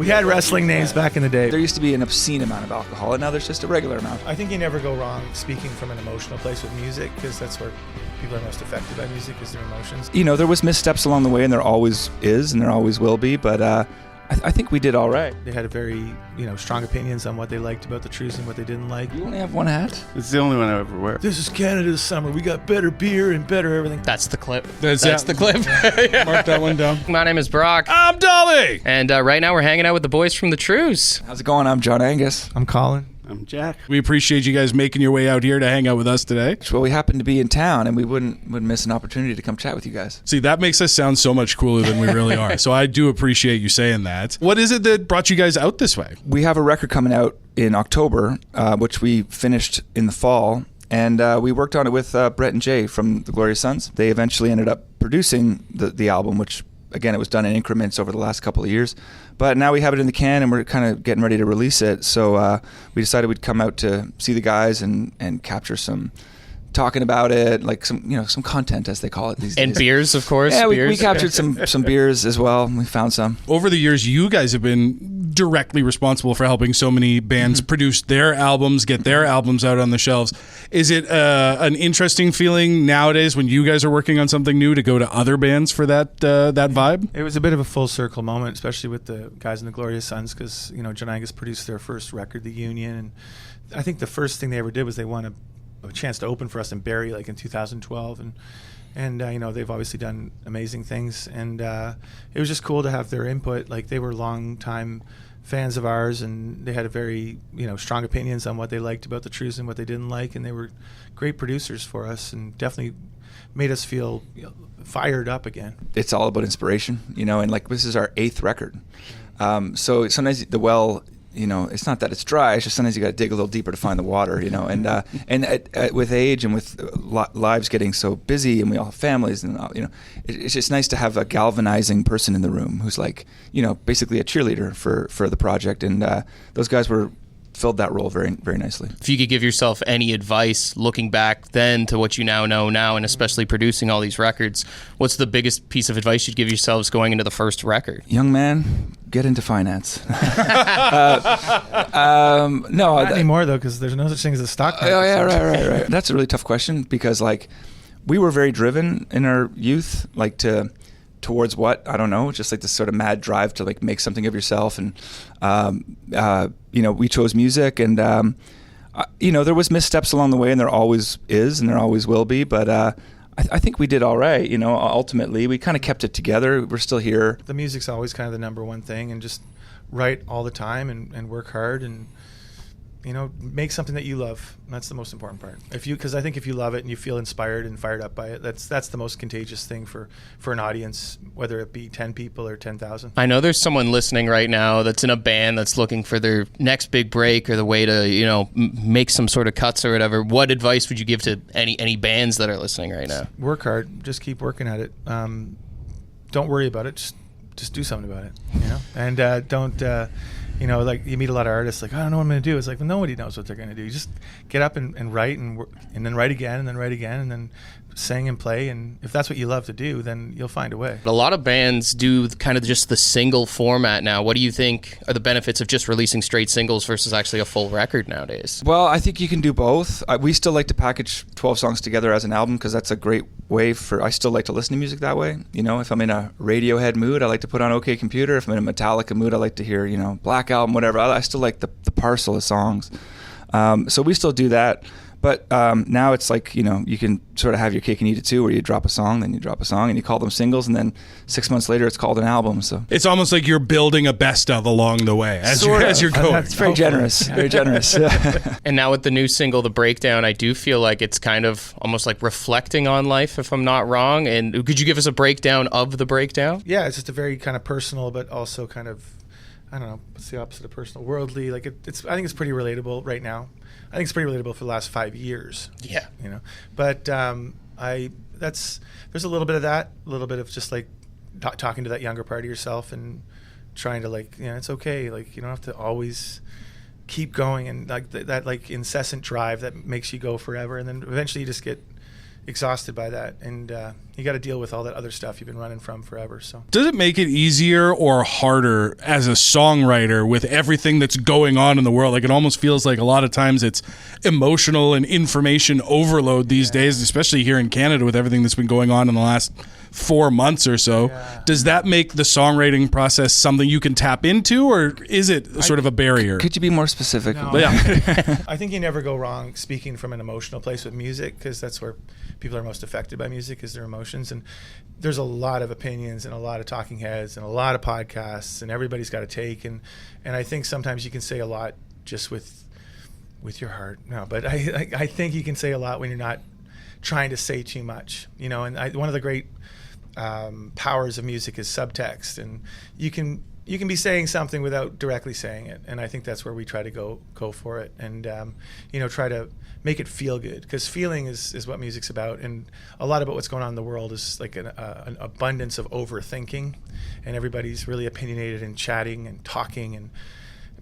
We had wrestling names back in the day. There used to be an obscene amount of alcohol, and now there's just a regular amount. I think you never go wrong speaking from an emotional place with music, because that's where people are most affected by music, is their emotions. You know, there was missteps along the way, and there always is, and there always will be, but I think we did all right. They had a very, strong opinions on what they liked about the Trews and what they didn't like. You only have one hat? It's the only one I ever wear. This is Canada's summer. We got better beer and better everything. That's the clip. That's the clip. Yeah. Mark that one down. My name is Brock. I'm Dalby. And right now we're hanging out with the boys from the Trews. How's it going? I'm John Angus. I'm Colin. I'm Jack. We appreciate you guys making your way out here to hang out with us today. Well, we happen to be in town, and we wouldn't miss an opportunity to come chat with you guys. See, that makes us sound so much cooler than we really are. So I do appreciate you saying that. What is it that brought you guys out this way? We have a record coming out in October, which we finished in the fall, and we worked on it with Brett and Jay from the Glorious Sons. They eventually ended up producing the album, which, again, it was done in increments over the last couple of years. But now we have it in the can, and we're kind of getting ready to release it. So we decided we'd come out to see the guys and capture some talking about it, like some content, as they call it these days. And beers, of course. Yeah, beers. we captured some beers as well. We found some. Over the years, you guys have been directly responsible for helping so many bands produce their albums, get their albums out on the shelves. Is it an interesting feeling nowadays when you guys are working on something new to go to other bands for that vibe? It was a bit of a full circle moment, especially with the guys in the Glorious Sons, because John Angus produced their first record, The Union, and I think the first thing they ever did was they won a chance to open for us in Barrie, like in 2012, and they've obviously done amazing things, and it was just cool to have their input. Like, they were long time fans of ours, and they had a very strong opinions on what they liked about the Trews and what they didn't like, and they were great producers for us, and definitely made us feel fired up again. It's all about inspiration, and like, this is our 8th record, so sometimes the well, it's not that it's dry. It's just sometimes you got to dig a little deeper to find the water, And with age and with lives getting so busy, and we all have families, and it's just nice to have a galvanizing person in the room who's like, basically a cheerleader for the project. And those guys filled that role very, very nicely. If you could give yourself any advice looking back then to what you now know now, and especially producing all these records, what's the biggest piece of advice you'd give yourselves going into the first record? Young man, get into finance. No, not anymore though, because there's no such thing as a stock market. Oh yeah, right. That's a really tough question, because like, we were very driven in our youth, like towards what, I don't know, just like this sort of mad drive to like make something of yourself, and we chose music, and there was missteps along the way, and there always is, and there always will be, but I think we did all right. Ultimately we kind of kept it together. We're still here. The music's always kind of the number one thing, and just write all the time and work hard, and make something that you love. That's the most important part. Because I think if you love it and you feel inspired and fired up by it, that's the most contagious thing for an audience, whether it be 10 people or 10,000. I know there's someone listening right now that's in a band that's looking for their next big break, or the way to make some sort of cuts or whatever. What advice would you give to any bands that are listening right now? Work hard. Just keep working at it. Don't worry about it. Just do something about it. And don't. Like, you meet a lot of artists, like, I don't know what I'm going to do. It's like, well, nobody knows what they're going to do. You just get up and write, and then write again, and then write again, and then sing and play. And if that's what you love to do, then you'll find a way. A lot of bands do kind of just the single format now. What do you think are the benefits of just releasing straight singles versus actually a full record nowadays? Well, I think you can do both. We still like to package 12 songs together as an album, because that's a great way I still like to listen to music that way. If I'm in a Radiohead mood, I like to put on OK Computer. If I'm in a Metallica mood, I like to hear, Black Album, whatever. I still like the parcel of songs. So we still do that. But now it's like, you can sort of have your cake and eat it too, where you drop a song, then you drop a song, and you call them singles, and then 6 months later it's called an album. So it's almost like you're building a best of along the way as you're going. It's very generous, very generous. And now with the new single, The Breakdown, I do feel like it's kind of almost like reflecting on life, if I'm not wrong. And could you give us a breakdown of The Breakdown? Yeah, it's just a very kind of personal, but also kind of, I don't know, what's the opposite of personal? Worldly. Like, it's. I think it's pretty relatable right now. I think it's pretty relatable for the last 5 years. Yeah. But there's a little bit of that, a little bit of just like talking to that younger part of yourself and trying to it's okay. Like, you don't have to always keep going, and like that like incessant drive that makes you go forever. And then eventually you just get exhausted by that, and you got to deal with all that other stuff you've been running from forever. So Does it make it easier or harder as a songwriter with everything that's going on in the world? Like, it almost feels like a lot of times it's emotional and information overload these days, especially here in Canada with everything that's been going on in the last 4 months or so. Does that make the songwriting process something you can tap into, or is it sort of a barrier? Could you be more specific? No. Yeah. I think you never go wrong speaking from an emotional place with music, because that's where people are most affected by music, is their emotions. And there's a lot of opinions and a lot of talking heads and a lot of podcasts, and everybody's got a take. And I think sometimes you can say a lot just with your heart. No, but I think you can say a lot when you're not trying to say too much, you know. And one of the great powers of music is subtext, and you can be saying something without directly saying it, and I think that's where we try to go for it, and try to make it feel good, because feeling is what music's about. And a lot about what's going on in the world is like an abundance of overthinking, and everybody's really opinionated and chatting and talking and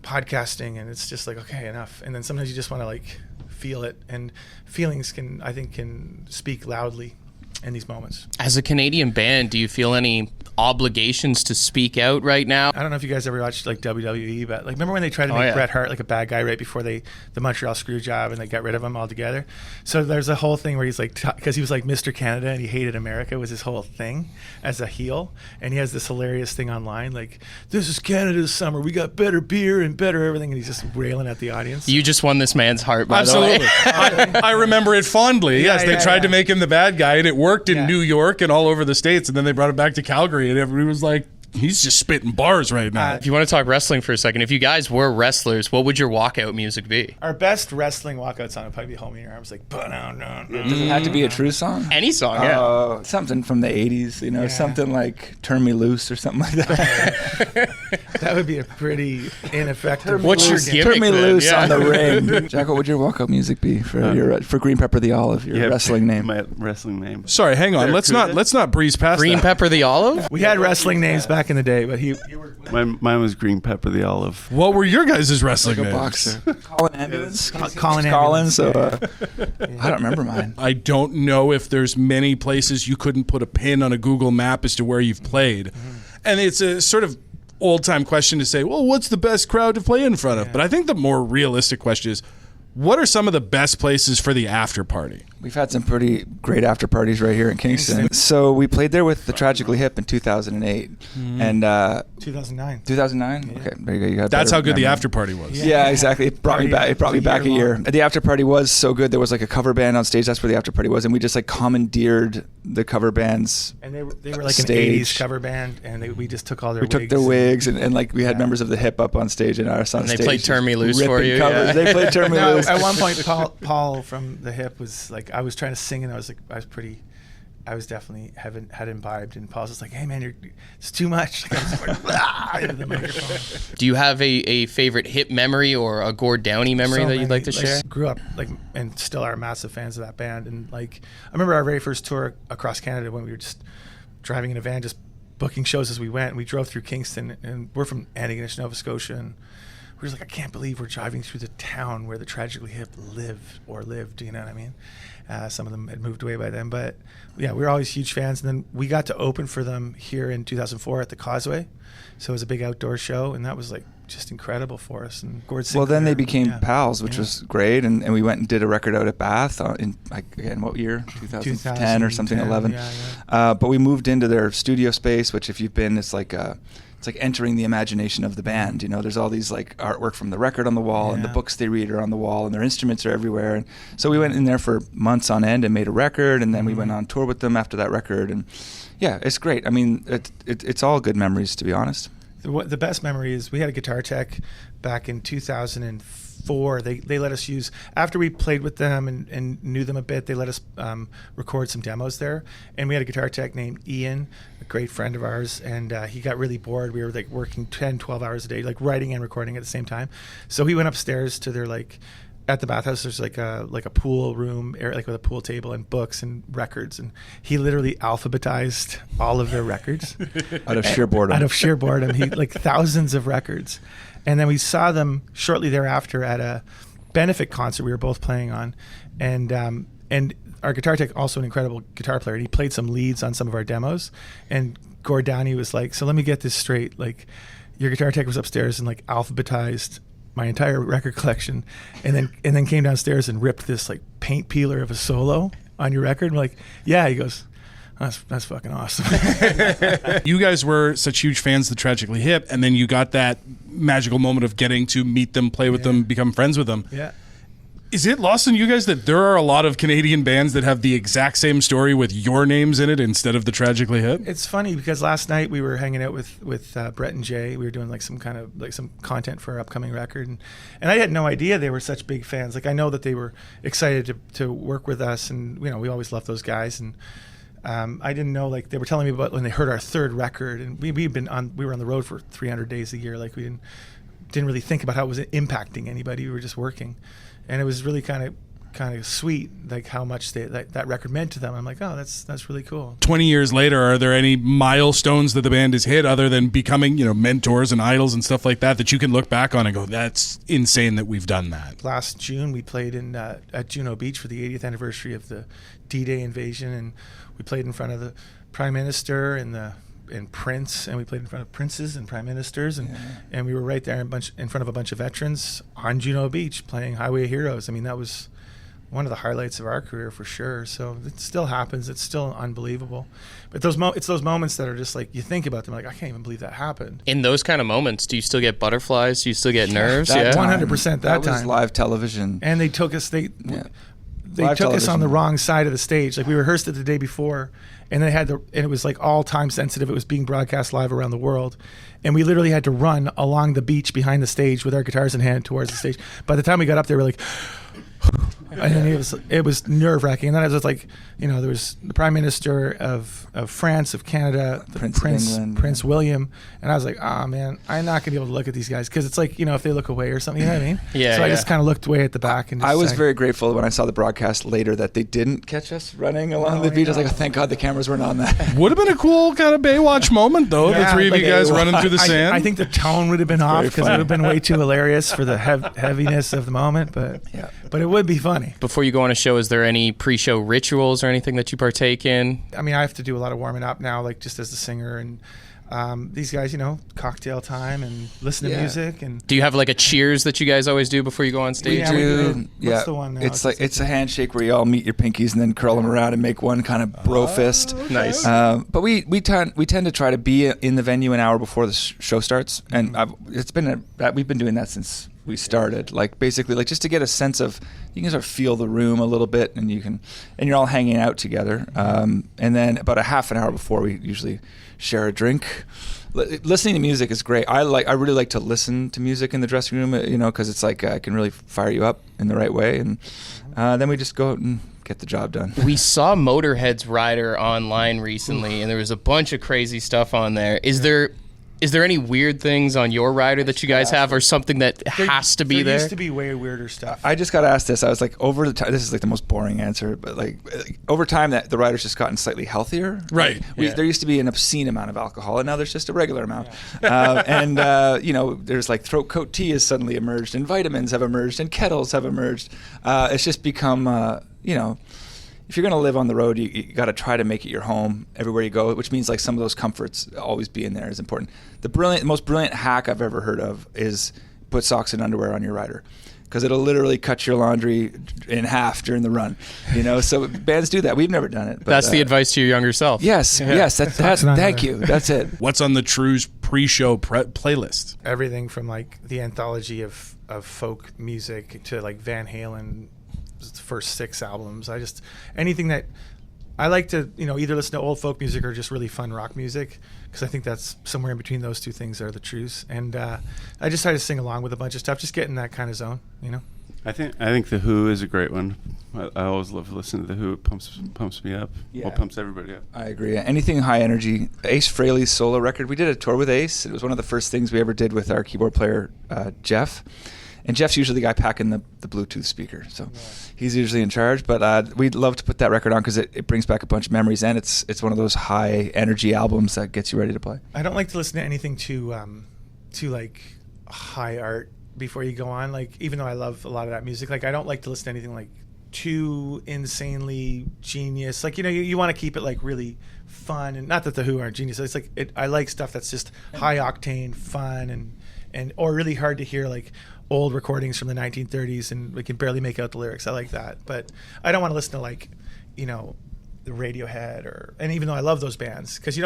podcasting, and it's just like, okay, enough. And then sometimes you just want to like feel it, and feelings can speak loudly in these moments. As a Canadian band, do you feel any obligations to speak out right now? I don't know if you guys ever watched like WWE, but like, remember when they tried to make Bret Hart like a bad guy right before the Montreal Screwjob, and they got rid of him altogether? So there's a whole thing where he's like, because he was like Mr. Canada and he hated America, was his whole thing as a heel, and he has this hilarious thing online like, this is Canada's summer, we got better beer and better everything, and he's just railing at the audience. You just won this man's heart, by Absolutely. the way. I remember it fondly. Yes, they tried to make him the bad guy, and it worked in New York and all over the States, and then they brought it back to Calgary, and everybody was like, he's just spitting bars right now. If you want to talk wrestling for a second, if you guys were wrestlers, what would your walkout music be? Our best wrestling walkout song would probably be Hold Me in Your Arms, like, Does it have to be a Trews song? Any song, yeah. Something from the 80s, something like Turn Me Loose or something like that. That would be a pretty ineffective. What's your gimmick? Turn Me then? Loose Yeah. on the ring. Jack, what would your walkout music be for Green Pepper the Olive, your wrestling name? My wrestling name. Sorry, hang on. Let's not breeze past Green that. Pepper the Olive? We had wrestling names back in the day, but Mine was Green Pepper the Olive. What were your guys' wrestling Like a names? boxer. Colin Ambulance. Colin Collins. Ambulance. So I don't remember mine. I don't know if there's many places you couldn't put a pin on a Google map as to where you've played. And it's a sort of old-time question to say, well, what's the best crowd to play in front of? But I think the more realistic question is, what are some of the best places for the after party? We've had some pretty great after parties right here in Kingston. So we played there with the Tragically Hip in 2008. And 2009. 2009? Yeah. Okay, there you go. You got That's better how good the memory. after party was. Yeah, exactly. It brought me back. It brought me back a year. long. The after party was so good. There was like a cover band on stage. That's where the after party was, and we just like commandeered the cover bands. And they were like Stage. an 80s cover band, and we just took all their We wigs. took their wigs, and like we had members of the Hip up on stage and us on And they stage. played Turn Me Loose ripping for you, covers. yeah. They played Turn Me No, Loose. at one point, Paul from the Hip was like, I was trying to sing, and I was definitely had imbibed, and Paul's just like, hey man, it's too much. Like, I was like, into the microphone. Do you have a favorite Hip memory or a Gord Downey memory So that you'd like many, to share? Grew up and still are massive fans of that band, and like I remember our very first tour across Canada when we were just driving in a van, just booking shows as we went. And we drove through Kingston, and we're from Antigonish, Nova Scotia, and we're just like, I can't believe we're driving through the town where the Tragically Hip lived. You know what I mean? Some of them had moved away by then, but yeah, we were always huge fans. And then we got to open for them here in 2004 at the Causeway, so it was a big outdoor show, and that was like just incredible for us. And Gord Well, then they Sinclair, became pals, which was great, and we went and did a record out at Bath in again, what year? 2010 or something, 11. Yeah. But we moved into their studio space, which if you've been, it's like entering the imagination of the band. You know, there's all these like artwork from the record on the wall, and the books they read are on the wall, and their instruments are everywhere. And so we went in there for months on end and made a record, and then we went on tour with them after that record. And yeah, it's great. I mean, it's all good memories, to be honest. The best memory is we had a guitar tech back in 2004. They let us use, after we played with them and knew them a bit, they let us record some demos there. And we had a guitar tech named Ian, a great friend of ours, and he got really bored. We were like working 10, 12 hours a day, like writing and recording at the same time. So he went upstairs to their at the bathhouse, there's like a pool room, like with a pool table and books and records, and he literally alphabetized all of their records Out of sheer boredom. Out of sheer boredom, he like thousands of records, and then we saw them shortly thereafter at a benefit concert we were both playing on, and and our guitar tech, also an incredible guitar player, and he played some leads on some of our demos. And Gord Downey was like, so let me get this straight. Like, your guitar tech was upstairs and like alphabetized my entire record collection, and then came downstairs and ripped this like paint peeler of a solo on your record. I'm like, yeah. He goes, that's fucking awesome. You guys were such huge fans of Tragically Hip, and then you got that magical moment of getting to meet them, play with them, become friends with them. Yeah. Is it lost on you guys that there are a lot of Canadian bands that have the exact same story with your names in it instead of the Tragically Hip? It's funny because last night we were hanging out with Brett and Jay. We were doing like some kind of like some content for our upcoming record, and I had no idea they were such big fans. Like, I know that they were excited to work with us, and we always loved those guys. And I didn't know, like, they were telling me about when they heard our third record, and we were on the road for 300 days a year. Like, we didn't really think about how it was impacting anybody. We were just working. And it was really kind of sweet, like how much that record meant to them. I'm like, oh, that's really cool. 20 years later, are there any milestones that the band has hit other than becoming, mentors and idols and stuff like that you can look back on and go, that's insane that we've done that? Last June, we played at Juno Beach for the 80th anniversary of the D-Day invasion, and we played in front of the Prime Minister and Prince, and we played in front of princes and prime ministers, and we were right there in front of a bunch of veterans on Juno Beach playing Highway Heroes. I mean, that was one of the highlights of our career for sure. So it still happens. It's still unbelievable. But it's those moments that are just like, you think about them like, I can't even believe that happened. In those kind of moments, do you still get butterflies? Do you still get nerves? That time, 100% that time. was live television. And they took us. They took us on the wrong side of the stage. Like, we rehearsed it the day before, and and it was like all time sensitive. It was being broadcast live around the world, and we literally had to run along the beach behind the stage with our guitars in hand towards the stage. By the time we got up there, we're like, and then it was nerve wracking. And then I was like, there was the Prime Minister of France, of Canada, the Prince William, and I was like, oh man, I'm not gonna be able to look at these guys, because it's like, if they look away or something, you know what I mean? Yeah. So I just kind of looked way at the back, and just I was very grateful when I saw the broadcast later that they didn't catch us running along the beach. I was like, oh, thank God the cameras weren't on that. Would have been a cool kind of Baywatch moment, though. The three of you guys running through the sand. I think the tone would have been off, because it would have been way too hilarious for the heaviness of the moment, but it would be funny. Before you go on a show, is there any pre-show rituals or anything that you partake in? I mean, I have to do a lot of warming up now, like just as the singer, and these guys, cocktail time and listen to music. And do you have like a cheers that you guys always do before you go on stage? We do. What's the one now? It's a handshake where you all meet your pinkies and then curl them around and make one kind of bro fist. Nice. But we tend to try to be in the venue an hour before the show starts, and we've been doing that since we started, like basically like just to get a sense of, you can sort of feel the room a little bit, and you're all hanging out together, and then about a half an hour before we usually share a drink. Listening to music is great. I really like to listen to music in the dressing room, because it's like it can really fire you up in the right way, and then we just go out and get the job done. We saw Motorhead's rider online recently, and there was a bunch of crazy stuff on there. Is there any weird things on your rider that you guys have, or something that has to be there? There used to be way weirder stuff. I just got asked this. I was like, over the time, this is like the most boring answer, but like over time, that the rider's just gotten slightly healthier. Right. Like, there used to be an obscene amount of alcohol, and now there's just a regular amount. There's like throat coat tea has suddenly emerged, and vitamins have emerged, and kettles have emerged. It's just become, if you're going to live on the road, you got to try to make it your home everywhere you go, which means like some of those comforts always being there is important. The most brilliant hack I've ever heard of is put socks and underwear on your rider, because it'll literally cut your laundry in half during the run. So bands do that. We've never done it. But, that's the advice to your younger self. Yes. Thank you. That's it. What's on the Trews pre-show playlist? Everything from like the anthology of folk music to like Van Halen. The first 6 albums. Anything that I like to, either listen to old folk music or just really fun rock music, because I think that's somewhere in between those two things are the Trews. And I just try to sing along with a bunch of stuff, just get in that kind of zone, I think The Who is a great one. I always love listening to The Who. It pumps me up. Yeah. Well, pumps everybody up. I agree. Anything high energy. Ace Frehley's solo record. We did a tour with Ace. It was one of the first things we ever did with our keyboard player, Jeff. And Jeff's usually the guy packing the Bluetooth speaker, so he's usually in charge. But we'd love to put that record on, because it brings back a bunch of memories, and it's one of those high energy albums that gets you ready to play. I don't like to listen to anything too like high art before you go on. Like, even though I love a lot of that music, like I don't like to listen to anything like too insanely genius. Like, you want to keep it like really fun, and not that the Who aren't genius. It's like I like stuff that's just high octane, fun, and or really hard to hear, like old recordings from the 1930s, and we can barely make out the lyrics. I like that, but I don't want to listen to like, the Radiohead and even though I love those bands, because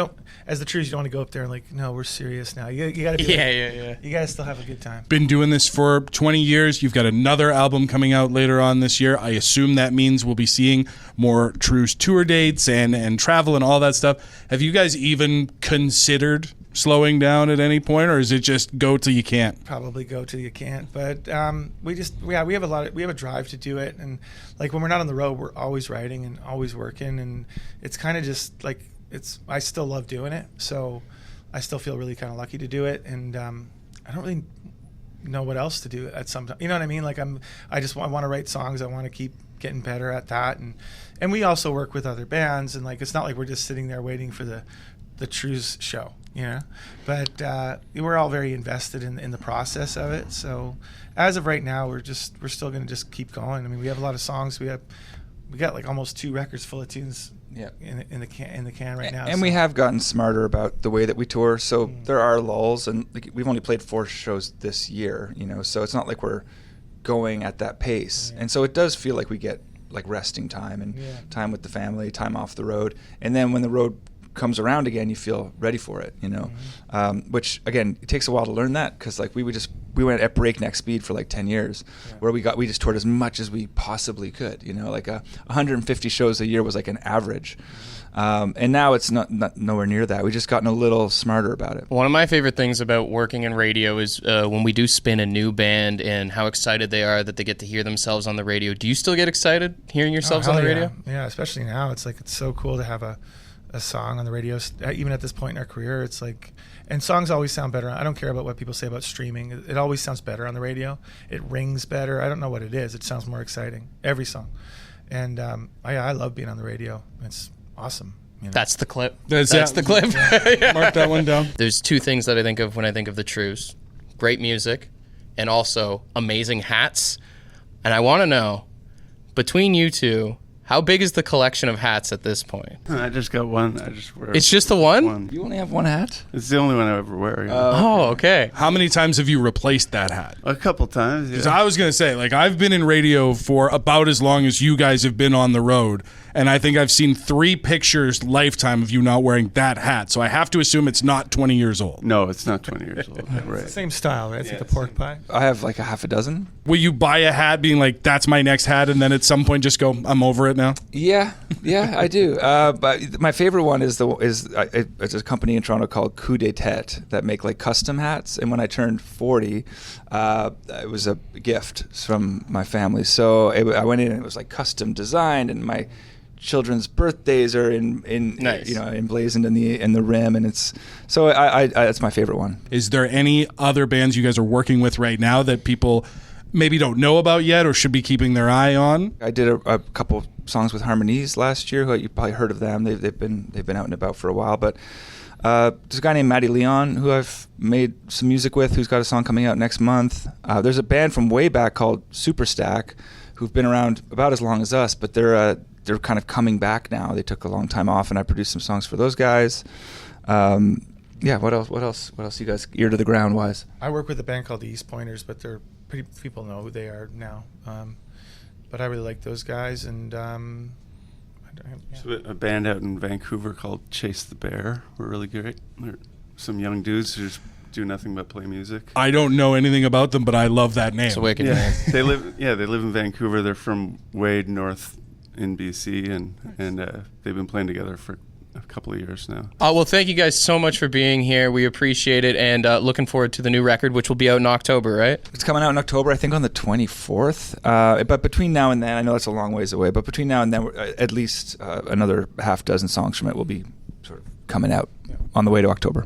as the Trews, you don't want to go up there and like, no, we're serious now. You got to be you got to still have a good time. Been doing this for 20 years. You've got another album coming out later on this year. I assume that means we'll be seeing more Trews tour dates and travel and all that stuff. Have you guys even considered slowing down at any point, or is it just go till you can't? Probably go till you can't, but we have a drive to do it, and like when we're not on the road, we're always writing and always working, and it's kind of just like I still love doing it, so I still feel really kind of lucky to do it, and I don't really know what else to do at some time. You know what I mean? Like I want to write songs. I want to keep getting better at that, and we also work with other bands, and like it's not like we're just sitting there waiting for the Trews show. But we're all very invested in the process of it. So as of right now, we're still going to just keep going. I mean, we have a lot of songs. We got like almost 2 records full of tunes. Yeah. In the can right now. And we have gotten smarter about the way that we tour. So there are lulls, and like, we've only played 4 shows this year. So it's not like we're going at that pace. And so it does feel like we get like resting time and time with the family, time off the road, and then when the road comes around again, you feel ready for it, which again, it takes a while to learn that, because like we went at breakneck speed for like 10 years, where we just toured as much as we possibly could, like 150 shows a year was like an average, and now it's not nowhere near that. We've just gotten a little smarter about it. One of my favorite things about working in radio is when we do spin a new band and how excited they are that they get to hear themselves on the radio. Do you still get excited hearing yourselves on the radio? Yeah, especially now. It's like, it's so cool to have a song on the radio, even at this point in our career. It's like, and songs always sound better. I don't care about what people say about streaming. It always sounds better on the radio. It rings better. I don't know what it is. It sounds more exciting, every song. And I love being on the radio. It's awesome. That's the clip. That's the clip. Mark that one down. There's 2 things that I think of when I think of the Trews: great music, and also amazing hats. And I want to know, between you two, how big is the collection of hats at this point? I just got one. I just wear. It's just the one? You only have one hat? It's the only one I ever wear. Oh, okay. How many times have you replaced that hat? A couple times. Because I was going to say, like, I've been in radio for about as long as you guys have been on the road, and I think I've seen 3 pictures lifetime of you not wearing that hat. So I have to assume it's not 20 years old. No, it's not 20 years old. Right. It's the same style, right? It's like the pork pie. I have like a half a dozen. Will you buy a hat being like, that's my next hat, and then at some point just go, I'm over it now? Yeah, I do. But my favorite one is it's a company in Toronto called Coup d'Etat that make like custom hats. And when I turned 40, it was a gift from my family. So I went in and it was like custom designed, and my children's birthdays are nice. emblazoned in the rim, and it's so it's my favorite one. Is there any other bands you guys are working with right now that people maybe don't know about yet or should be keeping their eye on? I did a couple songs with Harmonies last year. You probably heard of them. They've been out and about for a while, but there's a guy named Matty Leon who I've made some music with, who's got a song coming out next month. There's a band from way back called Superstack who've been around about as long as us, but they're kind of coming back now. They took a long time off, and I produced some songs for those guys. What else you guys ear to the ground wise? I work with a band called the East Pointers, but people know who they are now. But I really like those guys, and So a band out in Vancouver called Chase the Bear. We're really great. They're some young dudes who just do nothing but play music. I don't know anything about them, but I love that name. It's a wicked name. They live in Vancouver. They're from way north in BC, and they've been playing together for a couple of years now. Well, thank you guys so much for being here. We appreciate it, and looking forward to the new record, which will be out in October, right? It's coming out in October, I think on the 24th. But between now and then, I know it's a long ways away, but between now and then, at least another half dozen songs from it will be sort of coming out on the way to October.